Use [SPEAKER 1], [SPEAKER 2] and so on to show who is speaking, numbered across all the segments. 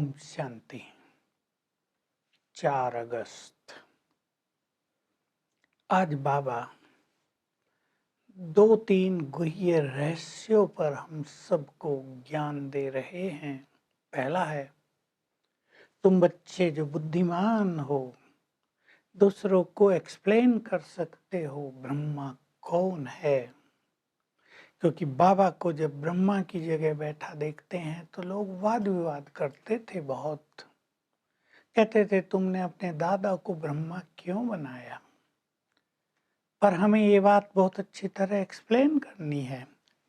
[SPEAKER 1] ओम शांति। 4 अगस्त। आज बाबा 2-3 गुह्य रहस्यों पर हम सबको ज्ञान दे रहे हैं। पहला है, तुम बच्चे जो बुद्धिमान हो, दूसरों को एक्सप्लेन कर सकते हो ब्रह्मा कौन है। क्योंकि बाबा को जब ब्रह्मा की जगह बैठा देखते हैं तो लोग वाद विवाद करते थे। बहुत कहते थे तुमने अपने दादा को ब्रह्मा क्यों बनाया। पर हमें ये बात बहुत अच्छी तरह एक्सप्लेन करनी है।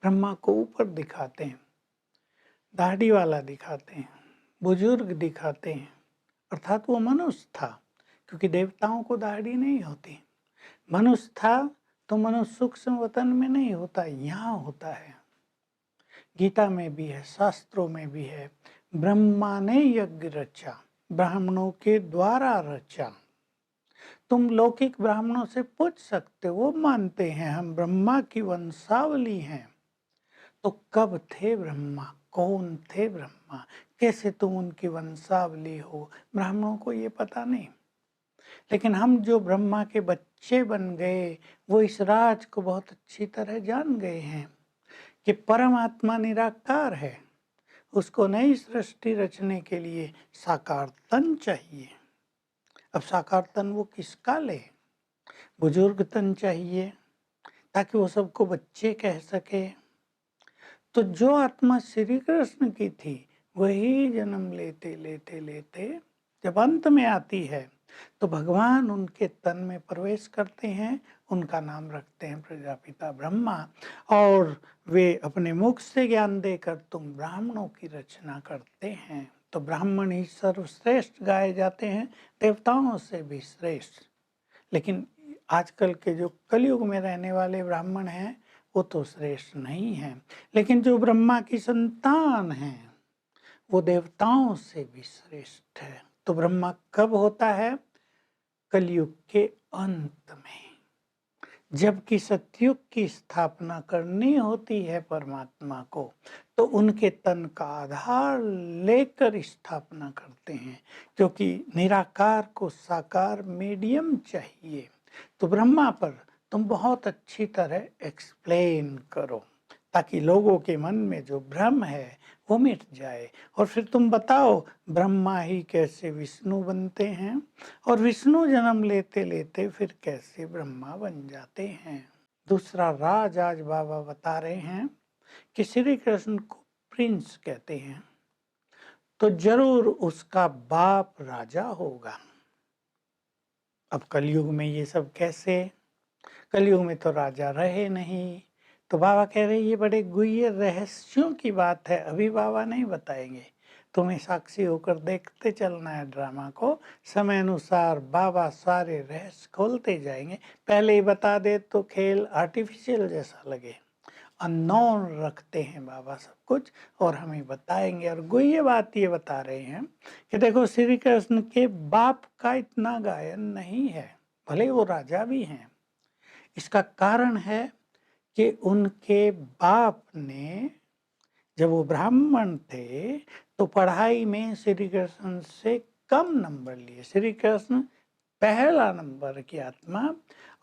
[SPEAKER 1] ब्रह्मा को ऊपर दिखाते हैं, दाढ़ी वाला दिखाते हैं, बुजुर्ग दिखाते हैं, अर्थात वो मनुष्य था, क्योंकि देवताओं को दाढ़ी नहीं होती। मनुष्य था तो मनुष्य सूक्ष्म वतन में नहीं होता, यहाँ होता है। गीता में भी है, शास्त्रों में भी है। ब्रह्मा ने यज्ञ रचा, ब्राह्मणों के द्वारा रचा। तुम लौकिक ब्राह्मणों से पूछ सकते हो, वो मानते हैं हम ब्रह्मा की वंशावली हैं। तो कब थे ब्रह्मा, कौन थे ब्रह्मा, कैसे तुम उनकी वंशावली हो, ब्राह्मणों को ये पता नहीं। लेकिन हम जो ब्रह्मा के बच्चे बन गए, वो इस राज को बहुत अच्छी तरह जान गए हैं कि परमात्मा निराकार है। उसको नई सृष्टि रचने के लिए साकार तन चाहिए। अब साकार तन वो किसका ले, बुजुर्ग तन चाहिए ताकि वो सबको बच्चे कह सके। तो जो आत्मा श्री कृष्ण की थी वही जन्म लेते लेते लेते जब अंत में आती है तो भगवान उनके तन में प्रवेश करते हैं। उनका नाम रखते हैं प्रजापिता ब्रह्मा, और वे अपने मुख से ज्ञान देकर तुम ब्राह्मणों की रचना करते हैं। तो ब्राह्मण ही सर्वश्रेष्ठ गाए जाते हैं, देवताओं से भी श्रेष्ठ। लेकिन आजकल के जो कलयुग में रहने वाले ब्राह्मण हैं वो तो श्रेष्ठ नहीं हैं। लेकिन जो ब्रह्मा की संतान हैं वो देवताओं से भी श्रेष्ठ है। तो ब्रह्मा कब होता है, कलयुग के अंत में, जबकि सतयुग की स्थापना करनी होती है परमात्मा को, तो उनके तन का आधार लेकर स्थापना करते हैं, क्योंकि निराकार को साकार मीडियम चाहिए। तो ब्रह्मा पर तुम बहुत अच्छी तरह एक्सप्लेन करो ताकि लोगों के मन में जो भ्रम है वो मिट जाए। और फिर तुम बताओ ब्रह्मा ही कैसे विष्णु बनते हैं, और विष्णु जन्म लेते लेते फिर कैसे ब्रह्मा बन जाते हैं। दूसरा राज आज बाबा बता रहे हैं कि श्री कृष्ण को प्रिंस कहते हैं, तो जरूर उसका बाप राजा होगा। अब कलयुग में ये सब कैसे, कलयुग में तो राजा रहे नहीं। तो बाबा कह रहे ये बड़े गुह्य रहस्यों की बात है, अभी बाबा नहीं बताएंगे, तुम्हें साक्षी होकर देखते चलना है ड्रामा को। समय अनुसार बाबा सारे रहस्य खोलते जाएंगे। पहले ही बता दे तो खेल आर्टिफिशियल जैसा लगे। अननोन रखते हैं बाबा सब कुछ और हमें बताएंगे। और गुह्य बात ये बता रहे हैं कि देखो श्री कृष्ण के बाप का इतना गायन नहीं है, भले वो राजा भी हैं। इसका कारण है कि उनके बाप ने, जब वो ब्राह्मण थे तो पढ़ाई में श्री कृष्ण से कम नंबर लिए। श्री कृष्ण पहला नंबर की आत्मा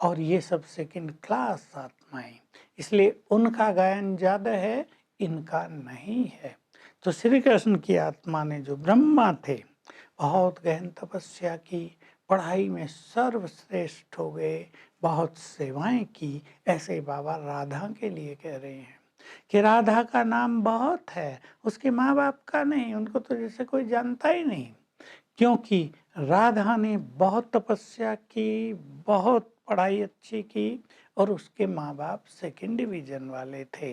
[SPEAKER 1] और ये सब सेकंड क्लास आत्माएं, इसलिए उनका गायन ज्यादा है, इनका नहीं है। तो श्री कृष्ण की आत्मा ने, जो ब्रह्मा थे, बहुत गहन तपस्या की, पढ़ाई में सर्वश्रेष्ठ हो गए, बहुत सेवाएं की। ऐसे बाबा राधा के लिए कह रहे हैं कि राधा का नाम बहुत है, उसके माँ बाप का नहीं, उनको तो जैसे कोई जानता ही नहीं। क्योंकि राधा ने बहुत तपस्या की, बहुत पढ़ाई अच्छी की, और उसके माँ बाप सेकंड डिवीजन वाले थे।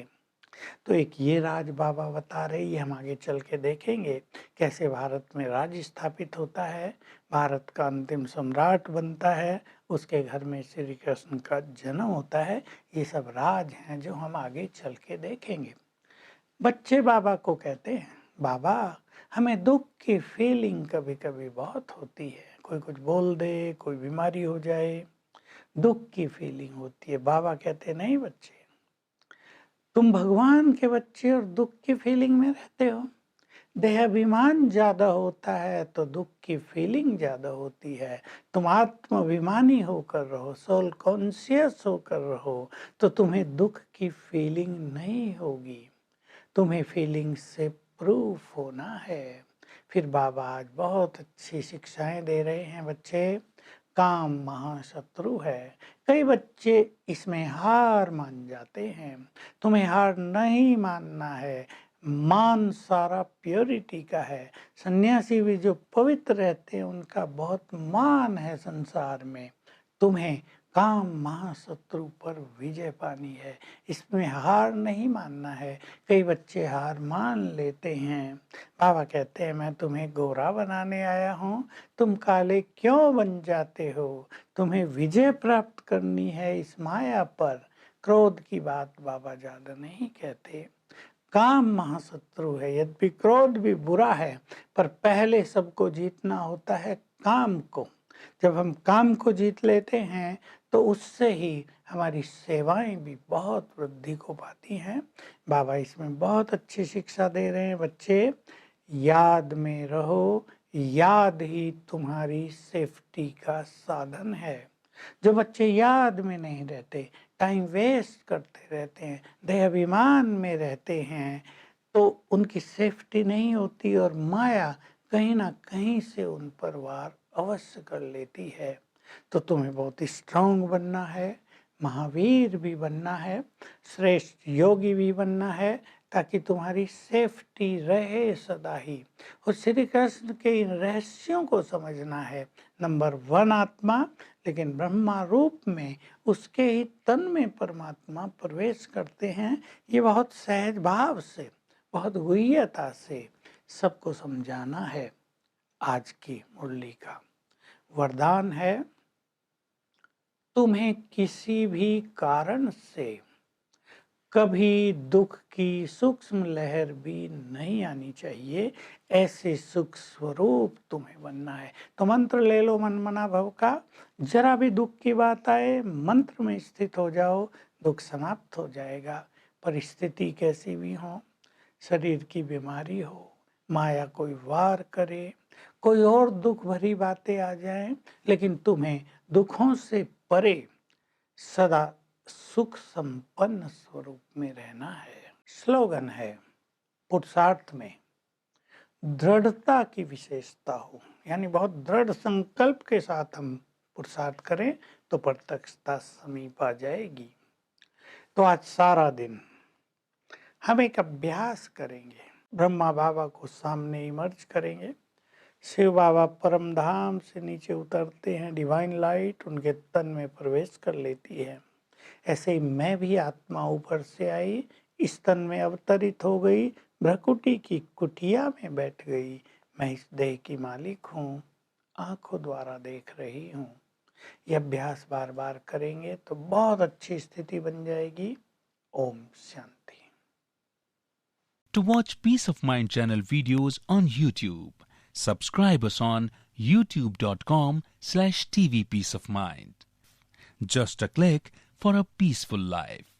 [SPEAKER 1] तो एक ये राज बाबा बता रहे, ये हम आगे चल के देखेंगे कैसे भारत में राज स्थापित होता है, भारत का अंतिम सम्राट बनता है, उसके घर में श्री कृष्ण का जन्म होता है। ये सब राज हैं जो हम आगे चल के देखेंगे। बच्चे बाबा को कहते हैं, बाबा हमें दुख की फीलिंग कभी कभी बहुत होती है, कोई कुछ बोल दे, कोई बीमारी हो जाए, दुख की फीलिंग होती है। बाबा कहते नहीं बच्चे, तुम भगवान के बच्चे और दुख की फीलिंग में रहते हो। देहाभिमान ज़्यादा होता है तो दुख की फीलिंग ज़्यादा होती है। तुम आत्माभिमानी होकर रहो, सोल कॉन्शियस होकर रहो, तो तुम्हें दुख की फीलिंग नहीं होगी। तुम्हें फीलिंग से प्रूफ होना है। फिर बाबा आज बहुत अच्छी शिक्षाएं दे रहे हैं बच्चे। काम महाशत्रु है। कई बच्चे इसमें हार मान जाते हैं। तुम्हें हार नहीं मानना है। मान सारा प्योरिटी का है। सन्यासी भी जो पवित्र रहते हैं उनका बहुत मान है संसार में। तुम्हें काम महाशत्रु पर विजय पानी है। इसमें हार नहीं मानना है। कई बच्चे हार मान लेते हैं। बाबा कहते हैं मैं तुम्हें गोरा बनाने आया हूँ, तुम काले क्यों बन जाते हो। तुम्हें विजय प्राप्त करनी है इस माया पर। क्रोध की बात बाबा ज्यादा नहीं कहते। काम महाशत्रु है। यद्यपि क्रोध भी बुरा है, पर पहले सबको जीतना होता है काम को। जब हम काम को जीत लेते हैं तो उससे ही हमारी सेवाएं भी बहुत वृद्धि को पाती हैं। बाबा इसमें बहुत अच्छी शिक्षा दे रहे हैं बच्चे। याद में रहो, याद ही तुम्हारी सेफ्टी का साधन है। जो बच्चे याद में नहीं रहते, टाइम वेस्ट करते रहते हैं, देहाभिमान में रहते हैं, तो उनकी सेफ्टी नहीं होती और माया कहीं ना कहीं से उन पर वार अवश्य कर लेती है। तो तुम्हें बहुत स्ट्रांग बनना है, महावीर भी बनना है, श्रेष्ठ योगी भी बनना है, ताकि तुम्हारी सेफ्टी रहे सदा ही। और श्री कृष्ण के इन रहस्यों को समझना है। नंबर 1 आत्मा, लेकिन ब्रह्मा रूप में उसके ही तन में परमात्मा प्रवेश करते हैं। ये बहुत सहज भाव से, बहुत गुह्यता से सबको समझाना है। आज की मुरली का वरदान है, तुम्हें किसी भी कारण से कभी दुख की सूक्ष्म लहर भी नहीं आनी चाहिए। ऐसे सुख स्वरूप तुम्हें बनना है। तो मंत्र ले लो मनमना भव का। जरा भी दुख की बात आए, मंत्र में स्थित हो जाओ, दुख समाप्त हो जाएगा। परिस्थिति कैसी भी हो, शरीर की बीमारी हो, माया कोई वार करे, कोई और दुख भरी बातें आ जाएं, लेकिन तुम्हें दुखों से परे सदा सुख संपन्न स्वरूप में रहना है। स्लोगन है, पुरुषार्थ में दृढ़ता की विशेषता हो, यानी बहुत दृढ़ संकल्प के साथ हम पुरुषार्थ करें तो प्रत्यक्षता समीप आ जाएगी। तो आज सारा दिन हम एक अभ्यास करेंगे। ब्रह्मा बाबा को सामने इमर्ज करेंगे। शिव बाबा परम धाम से नीचे उतरते हैं। डिवाइन लाइट उनके तन में प्रवेश कर लेती है। ऐसे ही मैं भी आत्मा ऊपर से आई, इस तन में अवतरित हो गई, भ्रकुटी की कुटिया में बैठ गई। मैं इस देह की मालिक हूँ, आंखों द्वारा देख रही हूँ। ये अभ्यास बार बार करेंगे तो बहुत अच्छी स्थिति बन जाएगी। Om Shanti.
[SPEAKER 2] To watch Peace of Mind channel videos on YouTube, subscribe us on youtube.com/tvpeaceofmind. Just a click for a peaceful life.